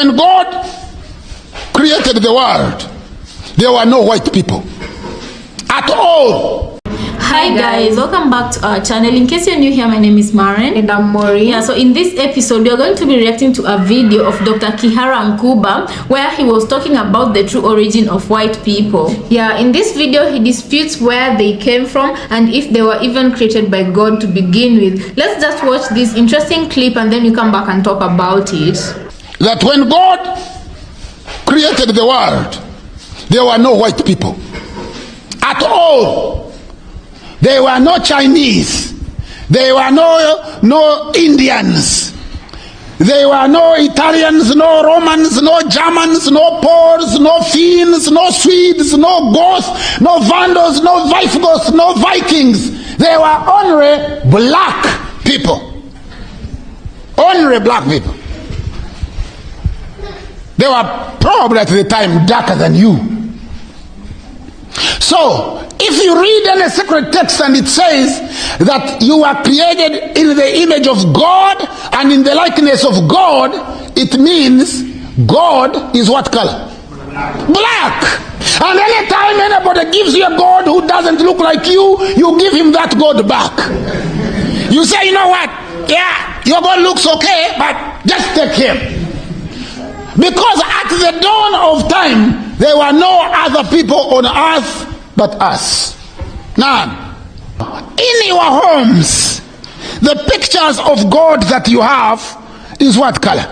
when God created the world, there were no white people at all. Hi guys, welcome back to our channel. In case you're new here, my name is Maren and I'm Maureen. Yeah, so in this episode we are going to be reacting to a video of Dr. Kihara Nkuba where he was talking about the true origin of white people. Yeah, in this video he disputes where they came from and if they were even created by God to begin with. Let's just watch this interesting clip and then you come back and talk about it. That when God created the world, there were no white people at all. There were no Chinese. There were no Indians. There were no Italians, no Romans, no Germans, no Poles, no Finns, no Swedes, no Goths, no Vandals, no Visigoths, no Vikings. There were only black people. Only black people. They were probably at the time darker than you. So, if you read any sacred text and it says that you are created in the image of God and in the likeness of God, it means God is what color? Black. And anytime anybody gives you a God who doesn't look like you, you give him that God back. You say, you know what? Yeah, your God looks okay, but just take him. Because at the dawn of time, there were no other people on earth but us. Now, in your homes, the pictures of God that you have is what color?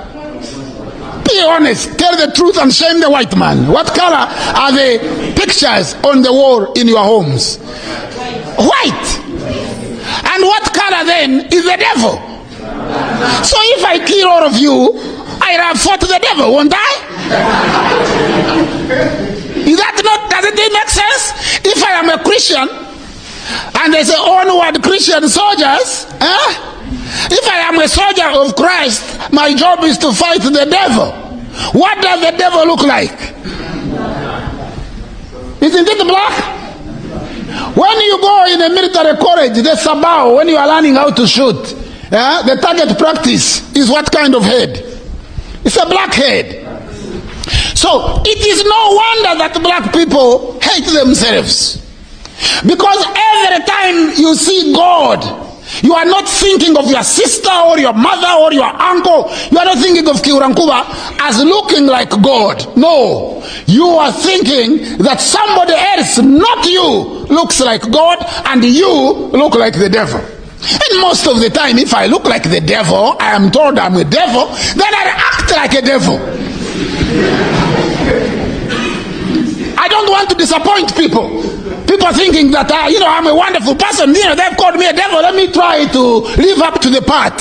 Be honest, tell the truth and shame the white man. What color are the pictures on the wall in your homes? White. And what color then is the devil? So if I kill all of you, I'd have fought the devil, won't I? Is that not, does it make sense? If I am a Christian and they say onward Christian soldiers, if I am a soldier of Christ, my job is to fight the devil. What does the devil look like? Isn't it black? When you go in a military college, the sabao, when you are learning how to shoot, the target practice is what kind of head? It's a black head. So it is no wonder that black people hate themselves. Because every time you see God, you are not thinking of your sister or your mother or your uncle. You are not thinking of Kihara Nkuba as looking like God. No. You are thinking that somebody else, not you, looks like God and you look like the devil. And most of the time, if I look like the devil, I am told I'm a devil, then I act like a devil. I don't want to disappoint people. People thinking that I'm a wonderful person. They've called me a devil. Let me try to live up to the part.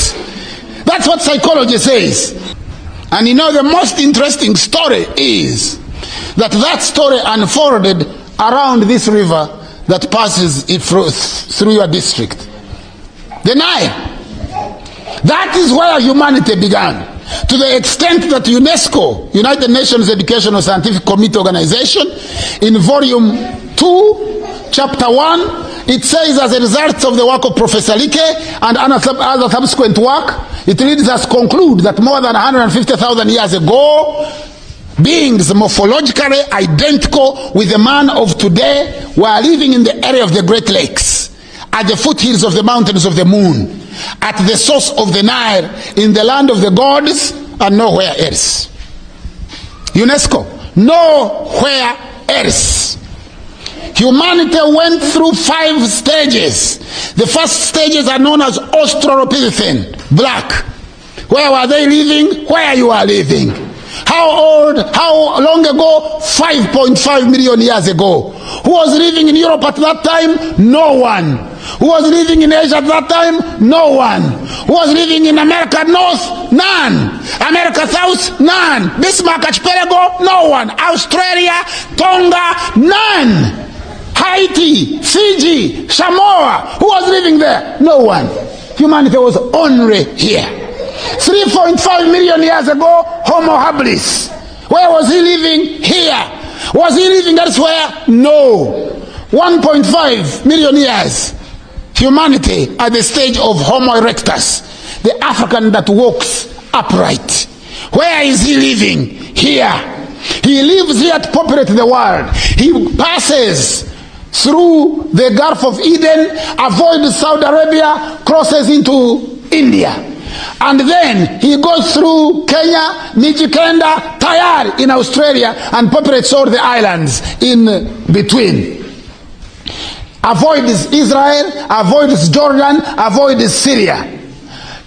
That's what psychology says. And the most interesting story is that story unfolded around this river that passes it through your district. The Nile. That is where humanity began. To the extent that UNESCO, United Nations Educational Scientific Committee Organization, in volume 2, chapter 1, it says, as a result of the work of Professor Like and other subsequent work, it leads us to conclude that more than 150,000 years ago, beings morphologically identical with the man of today were living in the area of the Great Lakes, at the foothills of the mountains of the moon, at the source of the Nile, in the land of the gods, and nowhere else. UNESCO, nowhere else. Humanity went through 5 stages. The first stages are known as Australopithecine, black. Where were they living? Where you are living. How old? How long ago? 5.5 million years ago. Who was living in Europe at that time? No one. Who was living in Asia at that time? No one. Who was living in America North? None. America South? None. Bismarck Archipelago? No one. Australia? Tonga? None. Haiti? Fiji? Samoa? Who was living there? No one. Humanity was only here. 3.5 million years ago, Homo habilis. Where was he living? Here. Was he living elsewhere? No. 1.5 million years. Humanity at the stage of Homo erectus, the African that walks upright. Where is he living? Here. He lives here to populate the world. He passes through the Gulf of Eden, avoids Saudi Arabia, crosses into India. And then he goes through Kenya, Mijikenda, Tayar in Australia, and populates all the islands in between. Avoids Israel, avoids Jordan, avoids Syria.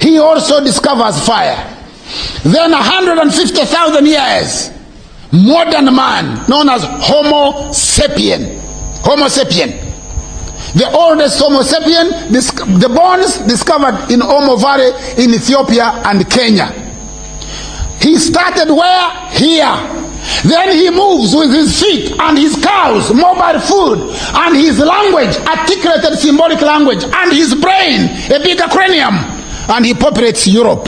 He also discovers fire. Then 150,000 years, modern man known as Homo sapien. Homo sapien. The oldest Homo sapien, the bones discovered in Omo Valley in Ethiopia and Kenya. He started where? Here. Then he moves with his feet and his cows, mobile food, and his language, articulated symbolic language, and his brain, a bigger cranium, and he populates Europe.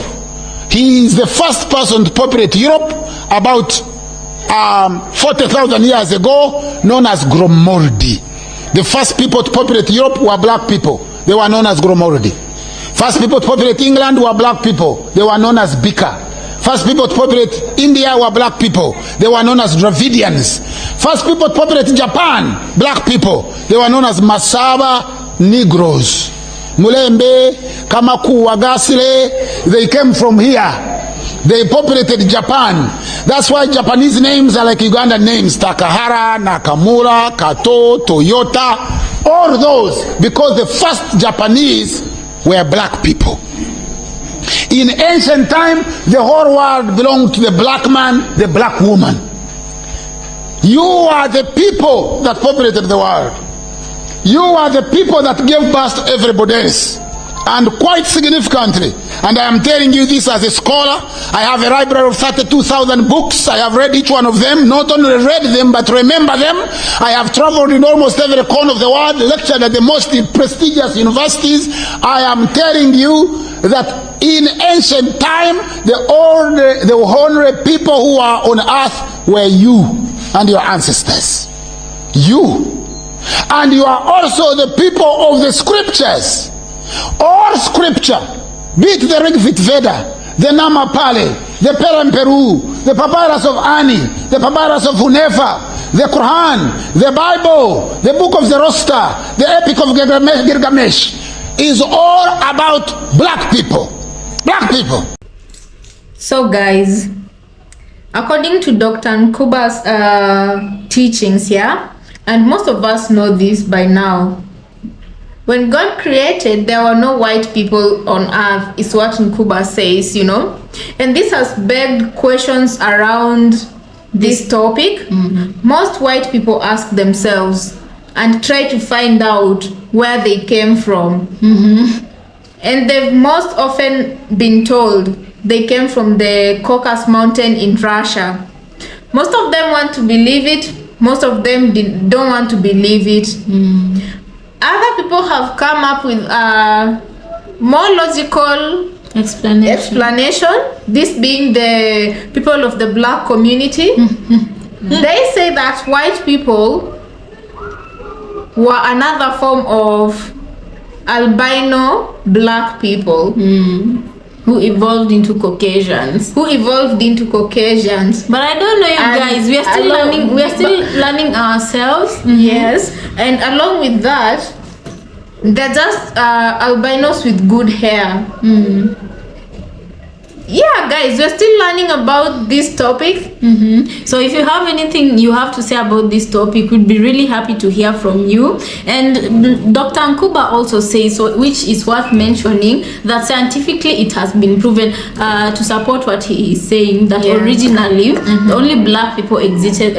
He is the first person to populate Europe about 40,000 years ago, known as Gromordi. The first people to populate Europe were black people. They were known as Gromordi. First people to populate England were black people. They were known as Bika. First people to populate India were black people. They were known as Dravidians. First people to populate Japan, black people. They were known as Masaba Negroes. Mulembe, Kamaku, Wagasile, they came from here. They populated Japan. That's why Japanese names are like Ugandan names. Takahara, Nakamura, Kato, Toyota, all those, because the first Japanese were black people. In ancient time, the whole world belonged to the black man, the black woman. You are the people that populated the world. You are the people that gave birth to everybody else. And quite significantly, and I am telling you this as a scholar, I have a library of 32,000 books. I have read each one of them, not only read them, but remember them. I have traveled in almost every corner of the world, lectured at the most prestigious universities. I am telling you that in ancient time, the only people who are on earth were you and your ancestors. You. And you are also the people of the scriptures. All scripture, be it the Rig Veda, the Namapale, the Peramperu, the Papyrus of Ani, the Papyrus of Hunefa, the Quran, the Bible, the Book of Zoroaster, the Epic of Gilgamesh, is all about black people. Black people. So guys, according to Dr. Nkuba's teachings, yeah, and most of us know this by now, when God created, there were no white people on earth, is what Nkuba says, you know. And this has begged questions around this topic. Most white people ask themselves and try to find out where they came from. And they've most often been told they came from the Caucasus Mountain in Russia. Most of them want to believe it. Most of them don't want to believe it. Other people have come up with a more logical explanation. This being the people of the black community. They say that white people were another form of albino black people who evolved into Caucasians. But I don't know, you guys, we are still learning ourselves. Yes. And along with that, they're just albinos with good hair. Yeah, guys, we're still learning about this topic. So if you have anything you have to say about this topic, we'd be really happy to hear from you. And Dr. Nkuba also says, which is worth mentioning, that scientifically it has been proven to support what he is saying, that originally only black people existed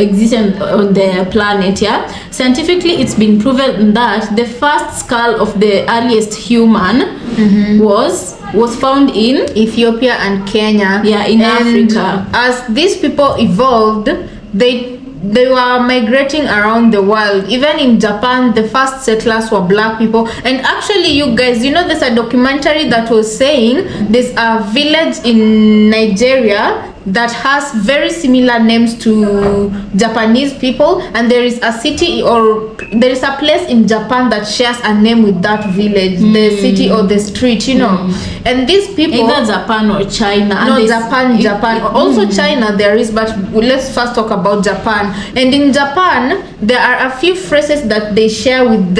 on the planet. Yeah, scientifically it's been proven that the first skull of the earliest human was found in Ethiopia and Kenya. Yeah, in Africa. As these people evolved, they were migrating around the world. Even in Japan, the first settlers were black people. And actually, you guys, you know, there's a documentary that was saying there's a village in Nigeria that has very similar names to Japanese people, and there is a city or there is a place in Japan that shares a name with that village, the city or the street, you know. And these people, either Japan or China. No, Japan. Also China there is, but let's first talk about Japan. And in Japan, there are a few phrases that they share with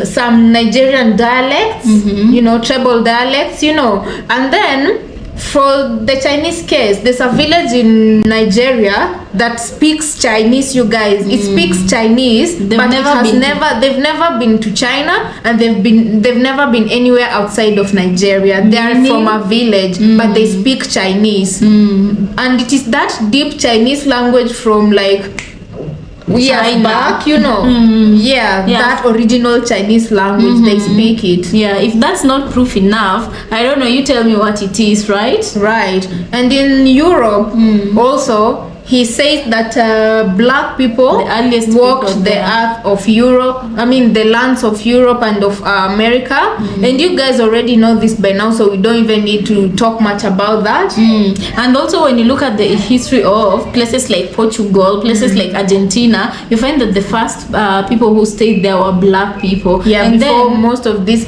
some Nigerian dialects, you know, tribal dialects, you know. And then for the Chinese case, there's a village in Nigeria that speaks Chinese, you guys. It speaks Chinese, but they've never been to China, and they've never been anywhere outside of Nigeria. They are from a village, but they speak Chinese. And it is that deep Chinese language from like years back, you know. That original Chinese language, they speak it. Yeah, if that's not proof enough, I don't know, you tell me what it is. Right. And in Europe also, he says that black people walked the earth of Europe, the lands of Europe and of America. And you guys already know this by now, so we don't even need to talk much about that. And also when you look at the history of places like Portugal, places like Argentina, you find that the first people who stayed there were black people. And before then most of these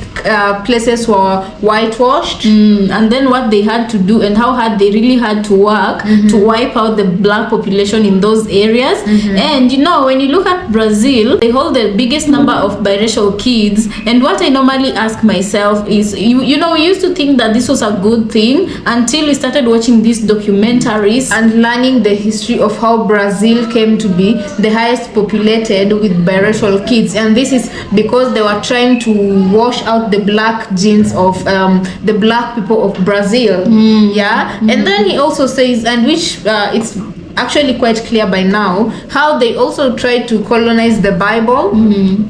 places were whitewashed. And then what they had to do and how hard they really had to work to wipe out the black population in those areas. And you know, when you look at Brazil, they hold the biggest number of biracial kids. And what I normally ask myself is, you know, we used to think that this was a good thing until we started watching these documentaries and learning the history of how Brazil came to be the highest populated with biracial kids. And this is because they were trying to wash out the black genes of the black people of Brazil. And then he also says, and which it's actually quite clear by now, how they also tried to colonize the Bible.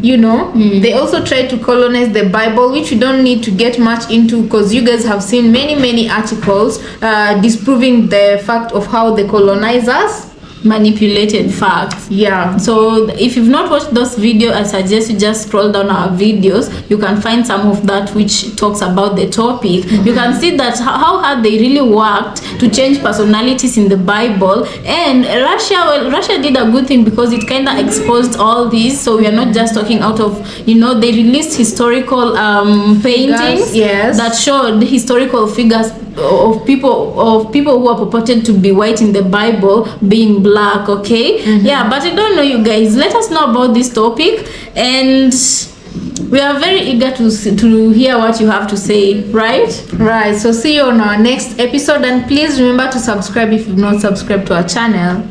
You know, they also tried to colonize the Bible, which we don't need to get much into because you guys have seen many articles disproving the fact of how the colonizers manipulated facts. So if you've not watched those videos, I suggest you just scroll down our videos. You can find some of that which talks about the topic. You can see that how hard they really worked to change personalities in the Bible. And Russia did a good thing because it kind of exposed all these. So we are not just talking out of, you know, they released historical paintings that showed historical figures of people who are purported to be white in the Bible being black. But I don't know, you guys, let us know about this topic, and we are very eager to hear what you have to say. Right, so see you on our next episode, and please remember to subscribe if you've not subscribed to our channel.